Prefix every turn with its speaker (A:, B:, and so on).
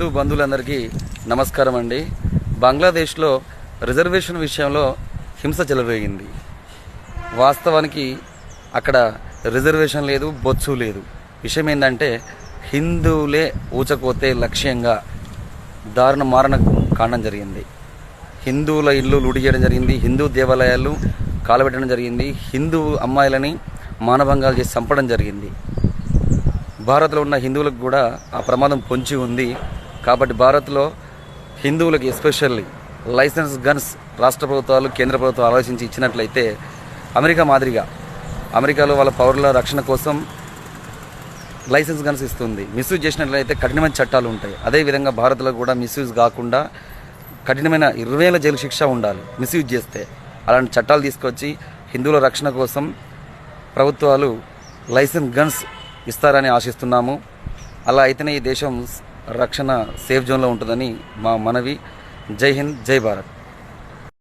A: హిందూ బంధువులందరికీ నమస్కారం అండి. బంగ్లాదేశ్లో రిజర్వేషన్ విషయంలో హింస చెలరేగింది. వాస్తవానికి అక్కడ రిజర్వేషన్ లేదు, బొత్సు లేదు. విషయం ఏంటంటే హిందువులే ఊచకోతే లక్ష్యంగా దారుణ మారణ కాండం జరిగింది. హిందువుల ఇల్లు లూటి చేయడం జరిగింది, హిందూ దేవాలయాలు కాలబెట్టడం జరిగింది, హిందూ అమ్మాయిలని మానభంగాలు చేసి చంపడం జరిగింది. భారత్లో ఉన్న హిందువులకు కూడా ఆ ప్రమాదం పొంచి ఉంది. కాబట్టి భారత్లో హిందువులకి ఎస్పెషల్లీ లైసెన్స్ గన్స్ రాష్ట్ర ప్రభుత్వాలు, కేంద్ర ప్రభుత్వాలు ఆలోచించి ఇచ్చినట్లయితే అమెరికా మాదిరిగా అమెరికాలో వాళ్ళ పౌరుల రక్షణ కోసం లైసెన్స్ గన్స్ ఇస్తుంది. మిస్యూజ్ చేసినట్లయితే కఠినమైన చట్టాలు ఉంటాయి. అదేవిధంగా భారత్లో కూడా మిస్యూజ్ కాకుండా కఠినమైన 20 ఏళ్ల జైలు శిక్ష ఉండాలి మిస్యూజ్ చేస్తే. అలాంటి చట్టాలు తీసుకొచ్చి హిందువుల రక్షణ కోసం ప్రభుత్వాలు లైసెన్స్ గన్స్ ఇస్తారని ఆశిస్తున్నాము. అలా అయితేనే ఈ దేశం రక్షణ సేఫ్ జోన్లో ఉంటుందని మా మనవి. జై హింద్, జై భారత్.